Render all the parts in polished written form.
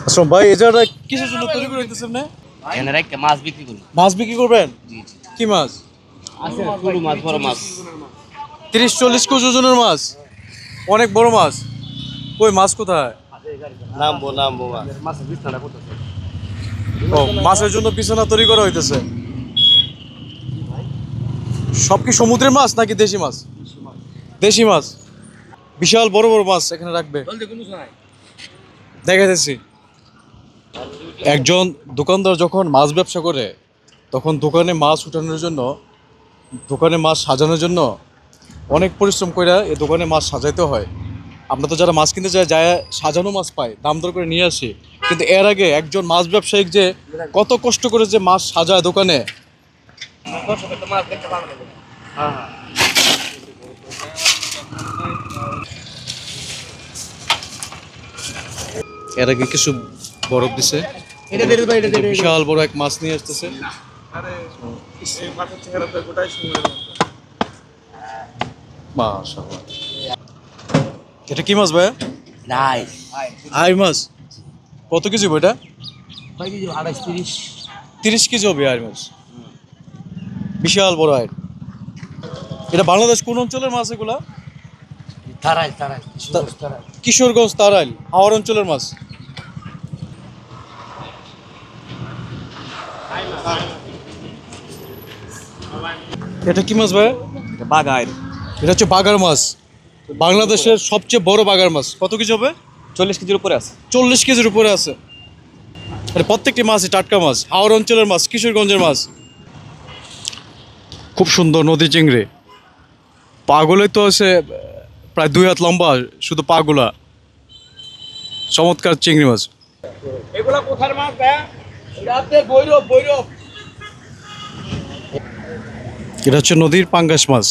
আচ্ছা ভাই, এই জায়গাটা কিসের জন্য তৈরি করে দিতেছেন না? এখানে রেখে মাছ বিক্রি করি। মাছ বিক্রি করবেন? জি জি। কি মাছ? আছে ছোট মাছ, বড় মাছ। 30-40 কেজি ওজনের মাছ, অনেক বড় মাছ। কই মাছ কোথায়? নামবো মাছের বিছানা করতেছে। ও, মাছের জন্য বিছানা তৈরি করা হইতেছে। সব কি সমুদ্রের মাছ নাকি দেশি মাছ? দেশি মাছ। বিশাল বড় বড় মাছ এখানে রাখবে, দেখাইতেছি। একজন দোকানদার যখন মাছ ব্যবসা করে তখন দোকানে মাছ উঠানোর জন্য, দোকানে মাছ সাজানোর জন্য অনেক পরিশ্রম করে এই দোকানে মাছ সাজাইতে হয়। আমরা তো যারা মাছ কিনতে যায় সাজানো মাছ পাই, দাম দর করে নিয়ে আসি, কিন্তু এর আগে একজন মাছ ব্যবসায়িক যে কত কষ্ট করে যে মাছ সাজায় দোকানে। এর আগে কিছু বরফ দিছে, বিশাল বড় এক মাছ নিয়ে আসতেছে। মাশাআল্লাহ। এটা কি মাছ ভাই? রাইস। আই মাছ। কত কেজি বইটা? 28-30। 30 কেজি হবে আই মাছ, বিশাল বড় আই। এটা বাংলাদেশ কোন অঞ্চলের মাছ এগুলা? তারাই। কিশোরগঞ্জ তারাইল হাওড় অঞ্চলের মাছ। এটা কি মাছ ভাই? বাগাই। এটা হচ্ছে বাগার মাছ, বাংলাদেশের সবচেয়ে বড় বাগার মাছ। কত কেজি হবে? 40 কেজির উপরে আছে। 40 কেজির উপরে আছে। মানে প্রত্যেকটি মাছই টাটকা মাছ, হাওড় অঞ্চলের মাছ, কিশোরগঞ্জের মাছ। খুব সুন্দর নদী চিংড়ি। পাগুলোই তো আছে প্রায় 2 হাত লম্বা, শুধু পাগুলা। চমৎকার চিংড়ি মাছ। এগুলা কোথার মাছ ভাই? এটা বৈরব। এটা হচ্ছে নদীর পাঙ্গাস মাছ।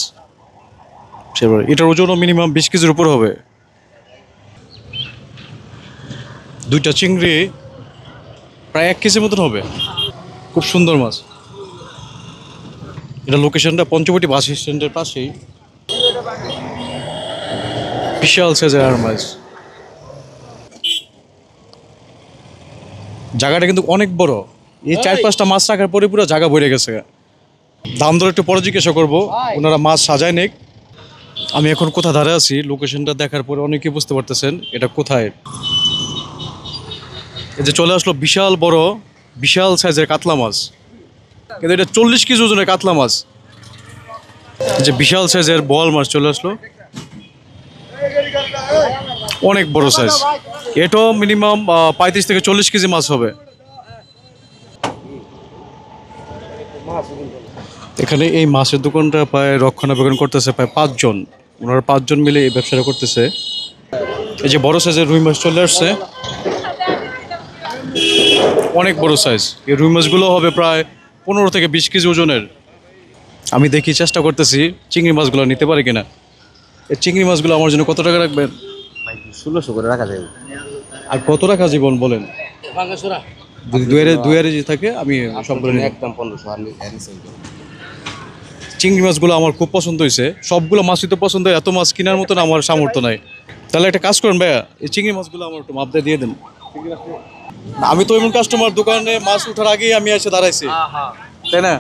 এটার ওজনও মিনিমাম 20 কেজির উপর হবে। দুইটা চিংড়ি প্রায় 1 কেজির মতন হবে। খুব সুন্দর মাছ। এটা লোকেশনটা পঞ্চবটি বাস স্ট্যান্ডের পাশেই। বিশাল সাইজের আর মাছ। জায়গাটা কিন্তু অনেক বড়। এই 4-5টা মাছ রাখার পরে পুরো জায়গা ভরে গেছে। দাম দর একটু পরে জিজ্ঞাসা করবো, ওনারা মাছ সাজায় নেক। আমি এখন কোথা ধারে আছি, লোকেশনটা দেখার পরে অনেকে বুঝতে পারতেছেন এটা কোথায়। এই যে চলে আসলো বিশাল বড়, বিশাল সাইজের কাতলা মাছ, কিন্তু এটা 40 কেজি ওজনের কাতলা মাছ। এই যে বিশাল সাইজের বোয়াল মাছ চলে আসলো, অনেক বড় সাইজ। এটাও মিনিমাম 35 থেকে 40 কেজি মাছ হবে। এখানে এই মাছের দোকানটা প্রায় রক্ষণাবেক্ষণ করতেছে প্রায় 5 জন। ওনারা 5 জন মিলে এই ব্যবসাটা করতেছে। এই যে বড় সাইজের রুই মাছ চলে আসছে, অনেক বড় সাইজ। এই রুই মাছগুলো হবে প্রায় 15 থেকে 20 কেজি ওজনের। আমি দেখি চেষ্টা করতেছি চিংড়ি মাছগুলো নিতে পারি কিনা। এই চিংড়ি মাছগুলো আমার জন্য কত টাকা রাখবেন? 1600 করে রাখা যাবে। আর কত রাখা জীবন বলেন? যদি দুই আড়াই থাকে আমি সবগুলো নিই। একদম 1500। চিংড়ি মাছগুলো আমার খুব পছন্দ হয়েছে, সবগুলো মাছই তো পছন্দ, এত মাছ কেনার মতন আমার সামর্থ্য নাই। তাহলে একটা কাজ করেন ভাইয়া, এই চিংড়ি মাছগুলো আমার একটু মাপটা দিয়ে দেন। আমি তো এমন কাস্টমার, দোকানে মাছ ওঠার আগেই আমি এসে দাঁড়াইছি, তাই না?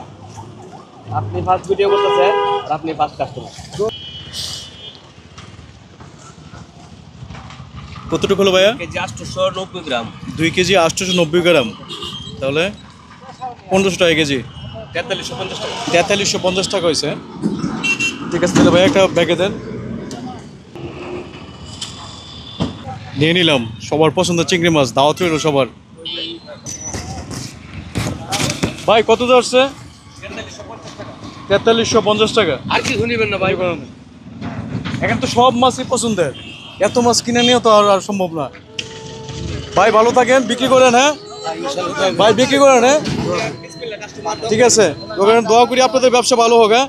আপনি ফার্স্ট ভিডিও করতেছেন আর আপনি ফার্স্ট কাস্টমার। কতটুকু হলো ভাইয়া? কেজি 890 গ্রাম। 2 কেজি 890 গ্রাম, তাহলে 1500 টাকা কেজি। 4350 টাকা। 4350 টাকা হয়েছে। ঠিক আছে, তাহলে ভাইয়া একটা ব্যাগে দেন। নিয়ে নিলাম সবার পছন্দের চিংড়ি মাছ, দাওয়াত রইল সবার। ভাই কত ধরছে? 4350 টাকা। আর কি শুনিবেন না ভাই? এখন তো সব মাছই পছন্দের, এত মাছ কিনে নিয়ে তো আর সম্ভব না। ভাই ভালো থাকেন, বিক্রি করেন। হ্যাঁ ভাই, বিক্রি করেন। হ্যাঁ ঠিক আছে, দোয়া করি আপনাদের ব্যবসা ভালো হোক। হ্যাঁ।